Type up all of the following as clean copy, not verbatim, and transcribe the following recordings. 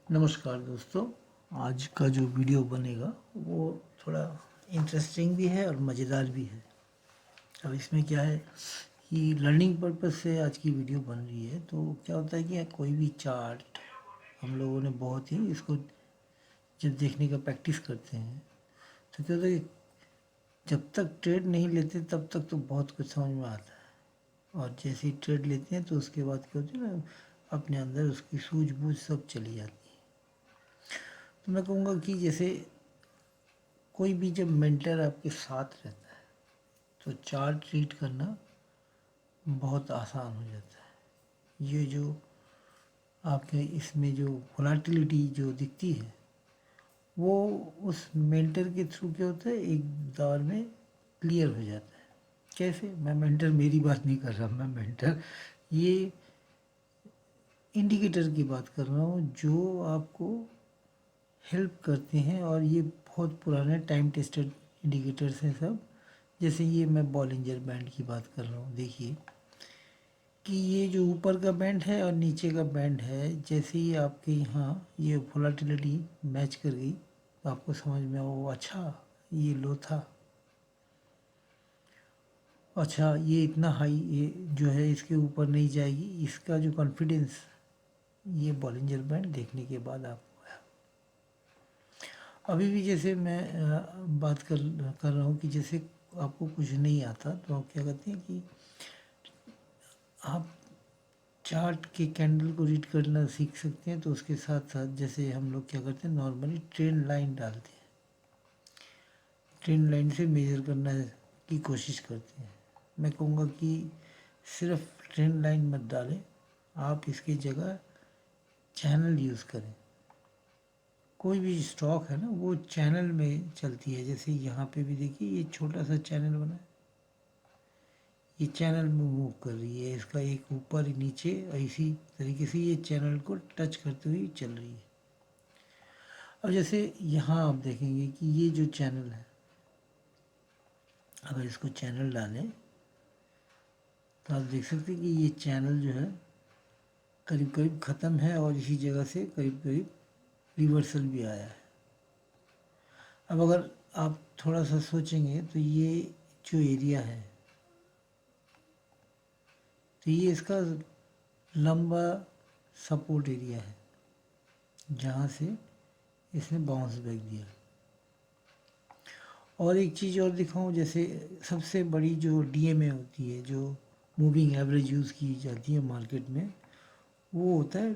नमस्कार दोस्तों। आज का जो वीडियो बनेगा वो थोड़ा इंटरेस्टिंग भी है और मज़ेदार भी है। अब इसमें क्या है कि लर्निंग पर्पस से आज की वीडियो बन रही है। तो क्या होता है कि कोई भी चार्ट हम लोगों ने बहुत ही इसको जब देखने का प्रैक्टिस करते हैं तो क्या होता है कि जब तक ट्रेड नहीं लेते तब तक तो बहुत कुछ समझ में आता है, और जैसे ही ट्रेड लेते हैं तो उसके बाद क्या होता है ना, अपने अंदर उसकी सूझबूझ सब चली जाती है। तो मैं कहूँगा कि जैसे कोई भी जब मेंटर आपके साथ रहता है तो चार्ट रीड करना बहुत आसान हो जाता है। ये जो आपके इसमें जो वोलाटिलिटी जो दिखती है वो उस मेंटर के थ्रू क्या होता है, एक दौर में क्लियर हो जाता है। कैसे? मैं मेंटर मेरी बात नहीं कर रहा, मैं मेंटर ये इंडिकेटर की बात कर रहा हूँ जो आपको हेल्प करते हैं, और ये बहुत पुराने टाइम टेस्टेड इंडिकेटर्स हैं सब। जैसे ये मैं बॉलिंजर बैंड की बात कर रहा हूँ। देखिए कि ये जो ऊपर का बैंड है और नीचे का बैंड है, जैसे ही आपके यहाँ ये वोलाटिलिटी मैच कर गई तो आपको समझ में आओ, अच्छा ये लो था, अच्छा ये इतना हाई ये जो है इसके ऊपर नहीं जाएगी। इसका जो कॉन्फिडेंस ये बॉलिंजर बैंड देखने के बाद आपको है। अभी भी जैसे मैं बात कर रहा हूँ कि जैसे आपको कुछ नहीं आता तो आप क्या करते हैं कि आप चार्ट के कैंडल को रीड करना सीख सकते हैं। तो उसके साथ साथ जैसे हम लोग क्या करते हैं, नॉर्मली ट्रेंड लाइन डालते हैं, ट्रेंड लाइन से मेजर करना की कोशिश करते हैं। मैं कहूँगा कि सिर्फ ट्रेंड लाइन मत डालें, आप इसकी जगह चैनल यूज़ करें। कोई भी स्टॉक है ना वो चैनल में चलती है। जैसे यहाँ पे भी देखिए ये छोटा सा चैनल बना है, ये चैनल में मूव कर रही है, इसका एक ऊपर नीचे इसी तरीके से ये चैनल को टच करते हुए चल रही है। अब जैसे यहाँ आप देखेंगे कि ये जो चैनल है, अगर इसको चैनल डालें तो आप देख सकते हैं कि ये चैनल जो है करीब करीब ख़त्म है और इसी जगह से करीब करीब रिवर्सल भी आया है। अब अगर आप थोड़ा सा सोचेंगे तो ये जो एरिया है तो ये इसका लंबा सपोर्ट एरिया है जहाँ से इसने बाउंस बैक दिया। और एक चीज़ और दिखाऊं, जैसे सबसे बड़ी जो डीएमए होती है, जो मूविंग एवरेज यूज़ की जाती है मार्केट में, वो होता है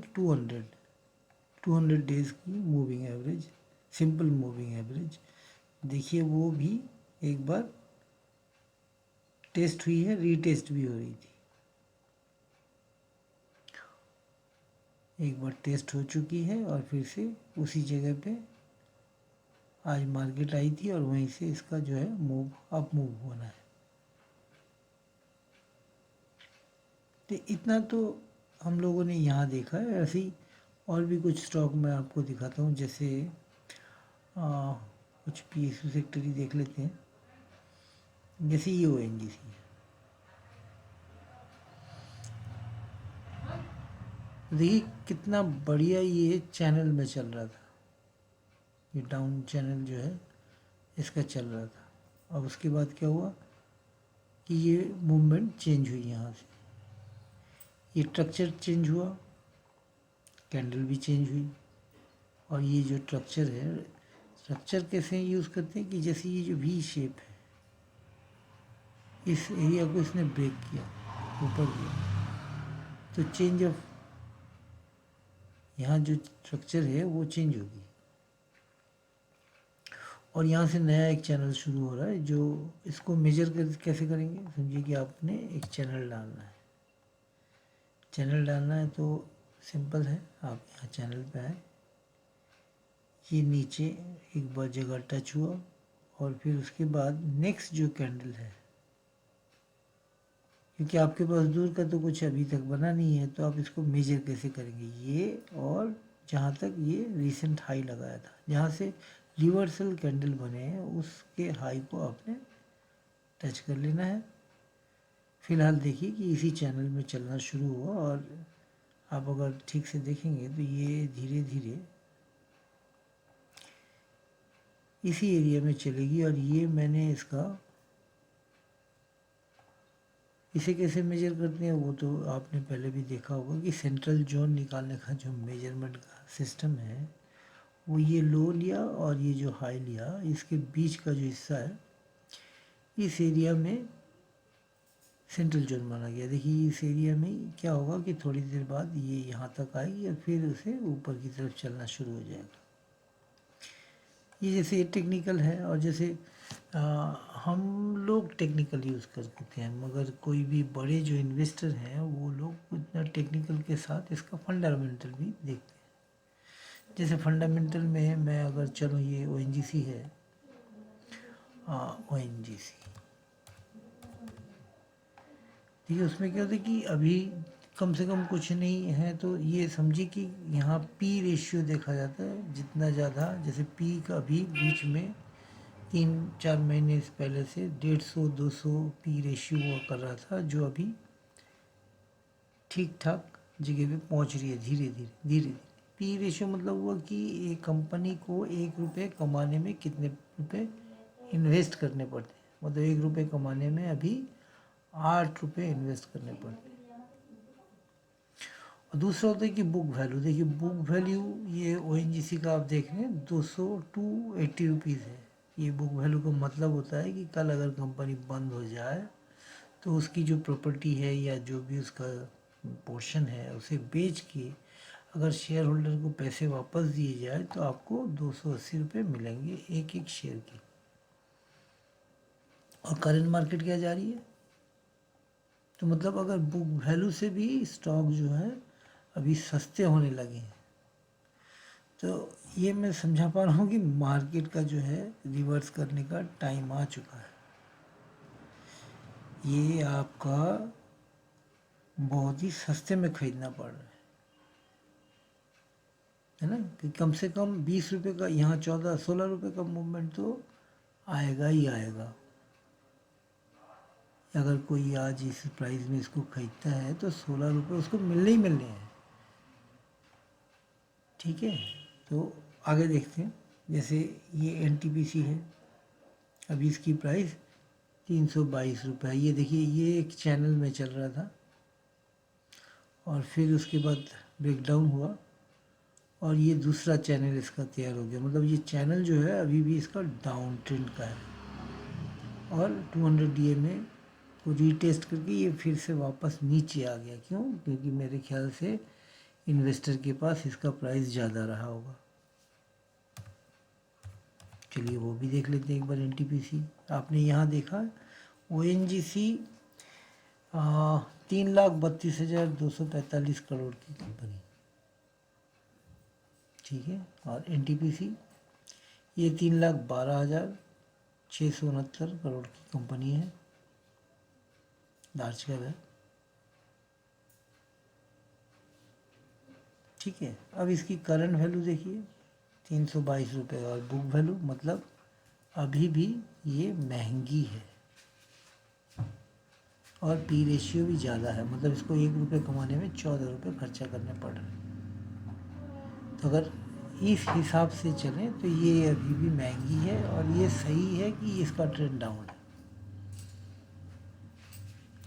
200 डेज़ की moving average, simple moving average. देखिए वो भी एक बार टेस्ट हुई है, रीटेस्ट भी हो रही थी, एक बार टेस्ट हो चुकी है और फिर से उसी जगह पे आज मार्केट आई थी और वहीं से इसका जो है मूव अप मूव होना है। तो इतना तो हम लोगों ने यहाँ देखा है। ऐसे ही और भी कुछ स्टॉक मैं आपको दिखाता हूँ। जैसे कुछ पीएसयू सेक्टर ही देख लेते हैं। जैसे ये ओएनजीसी है, देखिए कितना बढ़िया ये चैनल में चल रहा था, ये डाउन चैनल जो है इसका चल रहा था। अब उसके बाद क्या हुआ कि ये मूवमेंट चेंज हुई, यहाँ से ये स्ट्रक्चर चेंज हुआ, कैंडल भी चेंज हुई। और ये जो स्ट्रक्चर है, स्ट्रक्चर कैसे यूज़ करते हैं कि जैसे ये जो वी शेप है, इस एरिया को इसने ब्रेक किया, ऊपर किया, तो चेंज ऑफ यहाँ जो स्ट्रक्चर है वो चेंज होगी और यहाँ से नया एक चैनल शुरू हो रहा है। जो इसको मेजर कर कैसे करेंगे, समझिए कि आपने एक चैनल डालना है। चैनल डालना है तो सिंपल है, आप यहाँ चैनल पे आए, ये नीचे एक बार जगह टच हुआ और फिर उसके बाद नेक्स्ट जो कैंडल है, क्योंकि आपके पास दूर का तो कुछ अभी तक बना नहीं है, तो आप इसको मेजर कैसे करेंगे, ये और जहाँ तक ये रिसेंट हाई लगाया था, जहाँ से रिवर्सल कैंडल बने हैं उसके हाई को आपने टच कर लेना है। फिलहाल देखिए कि इसी चैनल में चलना शुरू हुआ और आप अगर ठीक से देखेंगे तो ये धीरे धीरे इसी एरिया में चलेगी। और ये मैंने इसे कैसे मेजर करते हैं वो तो आपने पहले भी देखा होगा कि सेंट्रल जोन निकालने का जो मेजरमेंट का सिस्टम है वो ये लो लिया और ये जो हाई लिया, इसके बीच का जो हिस्सा है इस एरिया में सेंट्रल जोन माना गया। देखिए इस एरिया में क्या होगा कि थोड़ी देर बाद ये यहाँ तक आएगी और फिर उसे ऊपर की तरफ चलना शुरू हो जाएगा। ये जैसे ये टेक्निकल है, और जैसे हम लोग टेक्निकल यूज़ करते हैं, मगर कोई भी बड़े जो इन्वेस्टर हैं वो लोग उतना टेक्निकल के साथ इसका फंडामेंटल भी देखते हैं। जैसे फंडामेंटल में मैं अगर चलो ये ONGC है, ONGC ठीक है, उसमें क्या होता है कि अभी कम से कम कुछ नहीं है तो ये समझिए कि यहाँ पी रेशियो देखा जाता है जितना ज़्यादा, जैसे पी का अभी बीच में 3-4 महीने पहले से 150-200 पी रेशियो हुआ कर रहा था, जो अभी ठीक ठाक जगह पे पहुँच रही है धीरे धीरे धीरे धीरे। पी रेशियो मतलब हुआ कि एक कंपनी को 1 रुपये कमाने में कितने रुपए इन्वेस्ट करने पड़ते हैं, मतलब 1 रुपये कमाने में अभी 8 रुपये इन्वेस्ट करने पड़ते हैं। और दूसरा होता है कि बुक वैल्यू। देखिए बुक वैल्यू ये ONGC का आप देख रहे हैं 200 टू 80 रुपीज़ है। ये बुक वैल्यू का मतलब होता है कि कल अगर कंपनी बंद हो जाए तो उसकी जो प्रॉपर्टी है या जो भी उसका पोर्शन है उसे बेच के अगर शेयर होल्डर को पैसे वापस दिए जाए तो आपको 280 रुपये मिलेंगे एक एक शेयर के। और करंट मार्केट क्या जा रही है, तो मतलब अगर बुक वैल्यू से भी स्टॉक जो है अभी सस्ते होने लगे हैं। तो ये मैं समझा पा रहा हूँ कि मार्केट का जो है रिवर्स करने का टाइम आ चुका है। ये आपका बहुत ही सस्ते में खरीदना पड़ रहा है ना, कि कम से कम 20 रुपये का, यहाँ 14-16 रुपये का मूवमेंट तो आएगा ही आएगा। अगर कोई आज इस प्राइस में इसको खरीदता है तो 16 रुपये उसको मिलने ही मिलने हैं। ठीक है, तो आगे देखते हैं। जैसे ये NTPC है, अभी इसकी प्राइस 322 रुपये है। ये देखिए ये एक चैनल में चल रहा था और फिर उसके बाद ब्रेकडाउन हुआ और ये दूसरा चैनल इसका तैयार हो गया। मतलब ये चैनल जो है अभी भी इसका डाउन ट्रेंड का है और 200 DMA को रीटेस्ट करके ये फिर से वापस नीचे आ गया। क्यों? क्योंकि मेरे ख्याल से इन्वेस्टर के पास इसका प्राइस ज़्यादा रहा होगा। चलिए वो भी देख लेते हैं एक बार। NTPC आपने यहाँ देखा, ONGC 3,32,245 करोड़ की कंपनी, ठीक है। और NTPC ये 3,12,669 करोड़ की कंपनी है, लार्ज कैप है, ठीक है। अब इसकी करंट वैल्यू देखिए 322 रुपये और बुक वैल्यू, मतलब अभी भी ये महंगी है और पी रेशियो भी ज़्यादा है, मतलब इसको 1 रुपये कमाने में 14 रुपये खर्चा करने पड़ रहे हैं। तो अगर इस हिसाब से चलें तो ये अभी भी महंगी है और ये सही है कि इसका ट्रेंड डाउन है,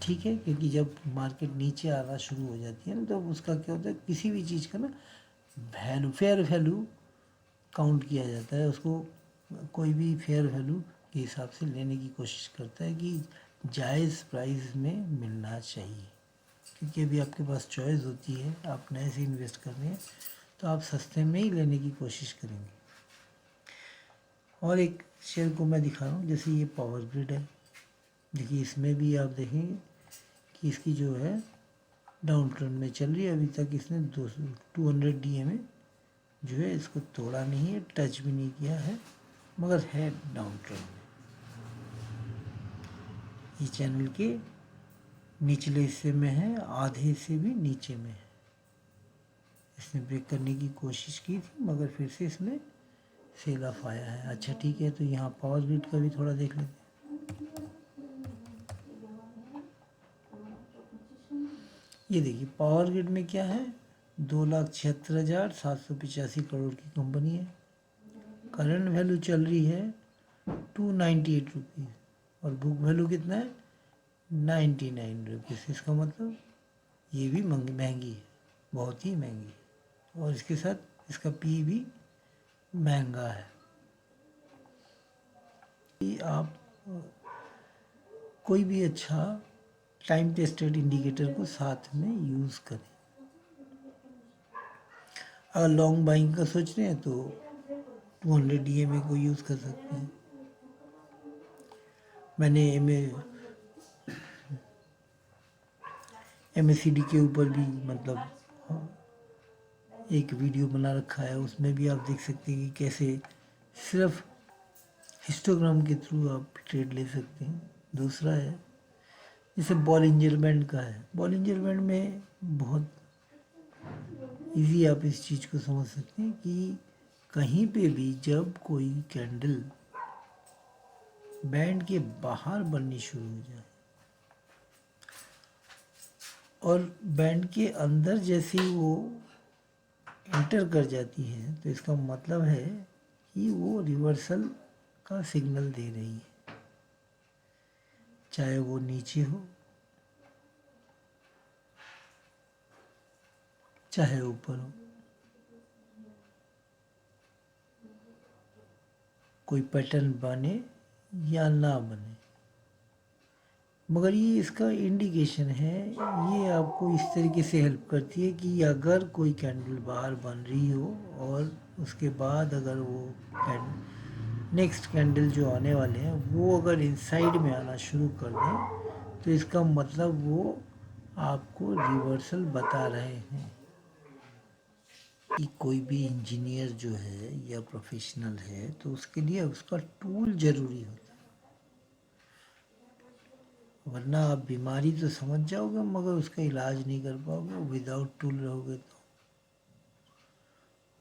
ठीक है। क्योंकि जब मार्केट नीचे आना शुरू हो जाती है ना तो उसका क्या होता है, किसी भी चीज़ का ना वैल्यू, फेयर वैल्यू काउंट किया जाता है। उसको कोई भी फेयर वैल्यू के हिसाब से लेने की कोशिश करता है कि जायज़ प्राइस में मिलना चाहिए। क्योंकि अभी आपके पास चॉइस होती है, आप नए से इन्वेस्ट कर रहे हैं तो आप सस्ते में ही लेने की कोशिश करेंगे। और एक शेयर को मैं दिखा रहा हूँ, जैसे ये पावर ग्रिड है। देखिए इसमें भी आप देखेंगे कि इसकी जो है डाउन ट्रेंड में चल रही है। अभी तक इसने 200 DMA जो है इसको तोड़ा नहीं है, टच भी नहीं किया है, मगर है डाउन ट्रेंड में। ये चैनल के निचले हिस्से में है, आधे हिस्से भी नीचे में है। इसने ब्रेक करने की कोशिश की थी मगर फिर से इसमें सेल ऑफ आया है। अच्छा ठीक है, तो यहाँ पावर ग्रिड का भी थोड़ा देख लेते हैं। ये देखिए पावर ग्रिड में क्या है, 2,76,785 करोड़ की कंपनी है। करंट वैल्यू चल रही है 298 रुपीज़ और बुक वैल्यू कितना है 99 रुपीज़। इसका मतलब ये भी महंगी है, बहुत ही महंगी है, और इसके साथ इसका पी भी महंगा है। कि आप कोई भी अच्छा टाइम टेस्टेड इंडिकेटर को साथ में यूज़ करें। अगर लॉन्ग बाइंग का सोच रहे हैं तो 200 DMA को यूज़ कर सकते हैं। मैंने MACD के ऊपर भी मतलब एक वीडियो बना रखा है, उसमें भी आप देख सकते हैं कि कैसे सिर्फ हिस्टोग्राम के थ्रू आप ट्रेड ले सकते हैं। दूसरा है जैसे बॉलिंजर बैंड का है, बॉलिंजर बैंड में बहुत इजी आप इस चीज़ को समझ सकते हैं कि कहीं पे भी जब कोई कैंडल बैंड के बाहर बननी शुरू हो जाए और बैंड के अंदर जैसे ही वो एंटर कर जाती है तो इसका मतलब है कि वो रिवर्सल का सिग्नल दे रही है, चाहे वो नीचे हो चाहे ऊपर हो। कोई पैटर्न बने या ना बने, मगर ये इसका इंडिकेशन है। ये आपको इस तरीके से हेल्प करती है कि अगर कोई कैंडल बाहर बन रही हो और उसके बाद अगर वो नेक्स्ट कैंडल जो आने वाले हैं वो अगर इनसाइड में आना शुरू कर दें तो इसका मतलब वो आपको रिवर्सल बता रहे हैं। कि कोई भी इंजीनियर जो है या प्रोफेशनल है तो उसके लिए उसका टूल ज़रूरी होता है, वरना आप बीमारी तो समझ जाओगे मगर उसका इलाज नहीं कर पाओगे विदाउट टूल रहोगे तो।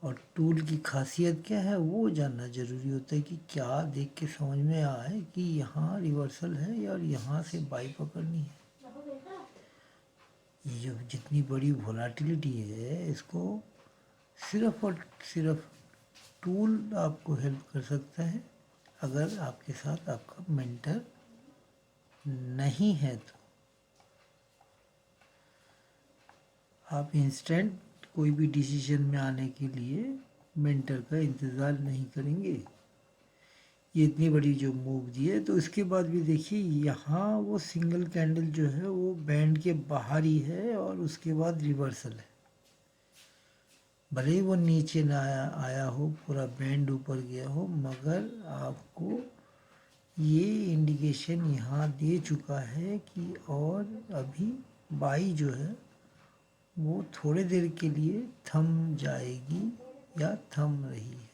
और टूल की खासियत क्या है वो जानना ज़रूरी होता है कि क्या देख के समझ में आए कि यहाँ रिवर्सल है और यहाँ से बाई पकड़नी है। ये जो जितनी बड़ी वोलाटिलिटी है इसको सिर्फ और सिर्फ टूल आपको हेल्प कर सकता है। अगर आपके साथ आपका मेंटर नहीं है तो आप इंस्टेंट कोई भी डिसीजन में आने के लिए मेंटर का इंतज़ार नहीं करेंगे। ये इतनी बड़ी जो मूव दी है तो इसके बाद भी देखिए यहाँ वो सिंगल कैंडल जो है वो बैंड के बाहर ही है और उसके बाद रिवर्सल है। भले ही वो नीचे ना आया हो, पूरा बैंड ऊपर गया हो, मगर आपको ये इंडिकेशन यहाँ दे चुका है कि और अभी बाई जो है वो थोड़े देर के लिए थम जाएगी या थम रही है।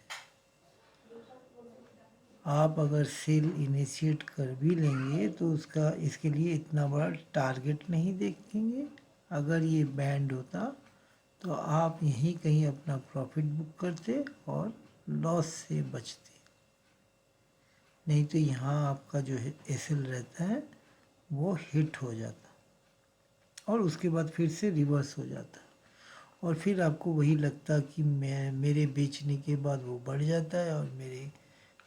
आप अगर सेल इनिशिएट कर भी लेंगे तो उसका इसके लिए इतना बड़ा टारगेट नहीं देखेंगे। अगर ये बैंड होता तो आप यहीं कहीं अपना प्रॉफिट बुक करते और लॉस से बचते। नहीं तो यहाँ आपका जो है एसएल रहता है वो हिट हो जाता और उसके बाद फिर से रिवर्स हो जाता और फिर आपको वही लगता कि मेरे बेचने के बाद वो बढ़ जाता है और मेरे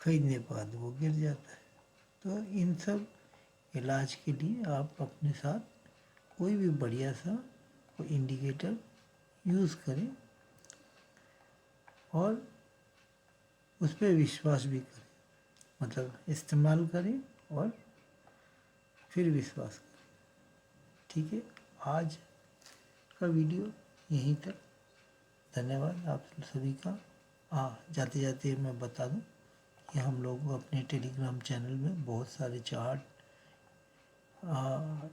खरीदने के बाद वो गिर जाता है। तो इन सब इलाज के लिए आप अपने साथ कोई भी बढ़िया सा कोई इंडिकेटर यूज़ करें और उस पर विश्वास भी करें, मतलब इस्तेमाल करें और फिर विश्वास करें। ठीक है, आज का वीडियो यहीं तक। धन्यवाद आप सभी का। जाते जाते मैं बता दूं कि हम लोग अपने टेलीग्राम चैनल में बहुत सारे चार्ट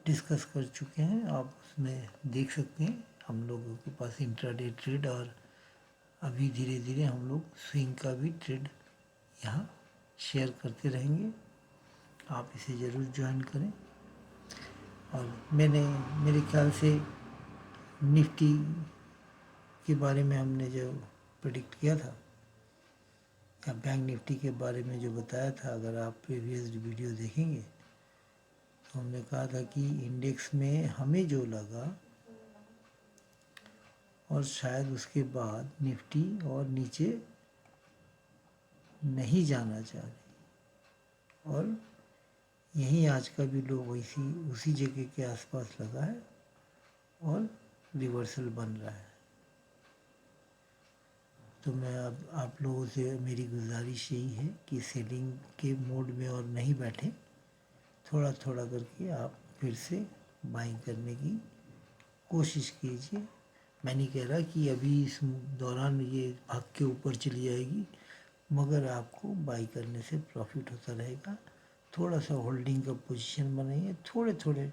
डिस्कस कर चुके हैं, आप उसमें देख सकते हैं। हम लोगों के पास इंट्राडे ट्रेड और अभी धीरे धीरे हम लोग स्विंग का भी ट्रेड यहाँ शेयर करते रहेंगे। आप इसे ज़रूर ज्वाइन करें। और मेरे ख्याल से निफ्टी के बारे में हमने जो प्रेडिक्ट किया था या बैंक निफ्टी के बारे में जो बताया था, अगर आप प्रीवियस वीडियो देखेंगे तो हमने कहा था कि इंडेक्स में हमें जो लगा और शायद उसके बाद निफ्टी और नीचे नहीं जाना चाह रही, और यहीं आज का भी लो वैसी उसी जगह के आसपास लगा है और रिवर्सल बन रहा है। तो मैं अब आप लोगों से मेरी गुजारिश यही है कि सेलिंग के मोड में और नहीं बैठे, थोड़ा थोड़ा करके आप फिर से बाइंग करने की कोशिश कीजिए। मैं नहीं कह रहा कि अभी इस दौरान ये भाग के ऊपर चली जाएगी, मगर आपको बाई करने से प्रॉफिट होता रहेगा। थोड़ा सा होल्डिंग का पोजीशन बनाइए, थोड़े थोड़े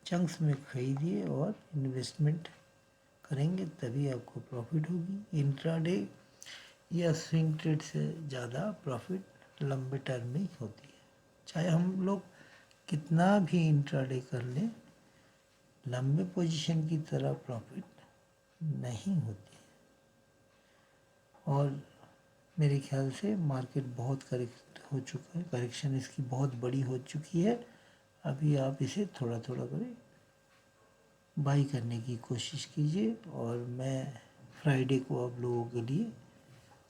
चंक्स में खरीदिए और इन्वेस्टमेंट करेंगे तभी आपको प्रॉफिट होगी। इंट्राडे या स्विंग ट्रेड से ज़्यादा प्रॉफिट लंबे टर्म में होती है। चाहे हम लोग कितना भी इंट्राडे कर लें, लंबे पोजीशन की तरह प्रॉफिट नहीं होती है। और मेरे ख्याल से मार्केट बहुत करेक्ट हो चुका है, करेक्शन इसकी बहुत बड़ी हो चुकी है। अभी आप इसे थोड़ा थोड़ा करें बाई करने की कोशिश कीजिए। और मैं फ्राइडे को आप लोगों के लिए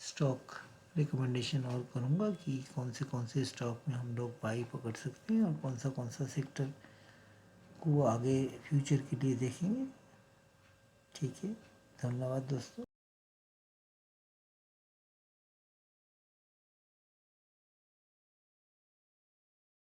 स्टॉक रिकमेंडेशन और करूँगा कि कौन से स्टॉक में हम लोग बाई पकड़ सकते हैं और कौन सा सेक्टर को आगे फ्यूचर के लिए देखेंगे। ठीक है, धन्यवाद दोस्तों।